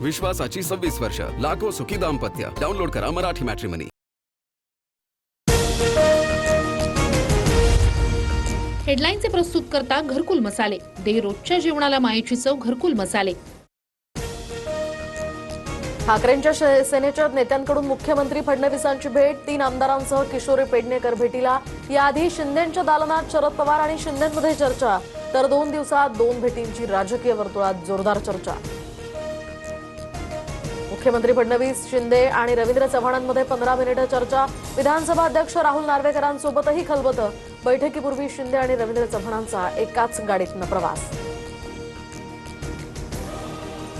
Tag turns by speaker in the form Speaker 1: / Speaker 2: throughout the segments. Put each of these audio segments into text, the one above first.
Speaker 1: विश्वासाची 26 वर्ष, लाखो सुखी दाम्पत्य. डाउनलोड करा मराठी मॅट्रिमनी.
Speaker 2: हेडलाईनचे प्रस्तुत करता घरकुल मसाले. दे रोजच्या जेवणाला मायेची चव घरकुल मसाले.
Speaker 3: ठाकरेंच्या सेनेच्या नेत्यांकडून मुख्यमंत्री फडणवीसांची भेट. 3 आमदारांसह किशोरी पेडणेकर भेटीला. याआधी शिंदेंच्या दालनात शरद पवार आणि शिंदेंमध्ये चर्चा. तर 2 दिवसात 2 भेटींची राजकीय वर्तुळात जोरदार चर्चा. मुख्यमंत्री फडणवीस, शिंदे आणि रवींद्र चव्हाणांमध्ये 15 मिनिटे चर्चा. विधानसभा अध्यक्ष राहुल नार्वेकरांसोबतही खलबतं. बैठकीपूर्वी शिंदे आणि रवींद्र चव्हाणांचा एकाच गाडीतनं प्रवास.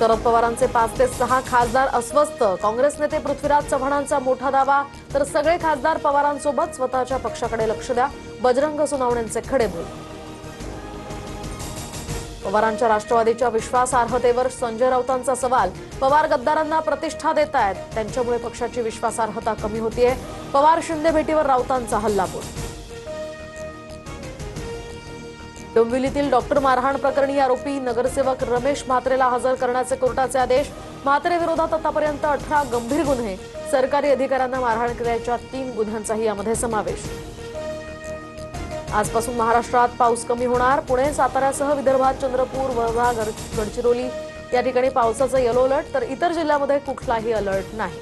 Speaker 3: शरद पवारांचे 5 ते 6 खासदार अस्वस्थ. काँग्रेस नेते पृथ्वीराज चव्हाणांचा मोठा दावा. तर सगळे खासदार पवारांसोबत स्वतःच्या पक्षाकडे लक्ष द्या. बजरंग सोनवणेंचे खडे बोल. पवारांच्या राष्ट्रवादीच्या विश्वासार्हतेवर संजय राऊतांचा सवाल. पवार गद्दारांना प्रतिष्ठा देत आहेत, त्यांच्यामुळे पक्षाची विश्वासार्हता कमी होतीये. पवार शिंदे भेटीवर राऊतांचा हल्लाबोल. डोंबिवलीतील डॉक्टर मारहाण प्रकरणी आरोपी नगरसेवक रमेश म्हात्रेला हजर करण्याचे कोर्टाचे आदेश. म्हात्रे विरोधात आतापर्यंत 18 गंभीर गुन्हे. सरकारी अधिकाऱ्यांना मारहाण केल्याच्या 3 गुन्ह्यांचाही यामध्ये समावेश. आजपासून महाराष्ट्रात पाऊस कमी होणार. पुणे, साताऱ्यासह विदर्भात चंद्रपूर, वर्धा, गडचिरोली या ठिकाणी पावसाचा येलो अलर्ट. तर इतर जिल्ह्यामध्ये कुठलाही अलर्ट नाही.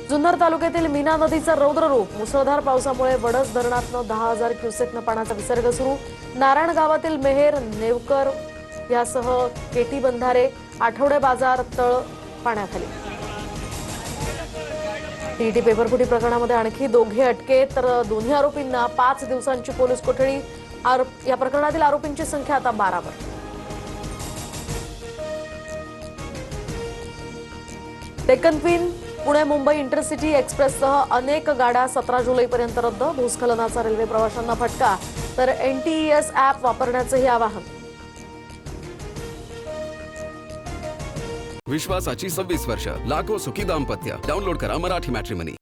Speaker 3: जुन्नर तालुक्यातील मीना नदीचं रौद्र रूप. मुसळधार पावसामुळे वडस धरणातनं 10,000 क्युसेकनं पाण्याचा विसर्ग सुरू. नारायण गावातील मेहेर, नेवकर यासह केटी बंधारे, आठवडे बाजार तळ पाण्याखाली. टीईटी पेपरफुटी प्रकरणामध्ये आणखी 2 अटकेत. तर दोन्ही आरोपींना 5 दिवसांची पोलीस कोठडी. या प्रकरणातील आरोपींची संख्या आता 12 वर. डेक्कन क्वीन, पुणे मुंबई इंटरसिटी एक्सप्रेससह अनेक गाड्या 17 जुलैपर्यंत रद्द. भूस्खलनाचा रेल्वे प्रवाशांना फटका. तर NTES ॲप वापरण्याचंही आवाहन.
Speaker 1: विश्वासाची 26 वर्ष, लाखो सुखी दाम्पत्य. डाउनलोड करा मराठी मॅट्रिमनी.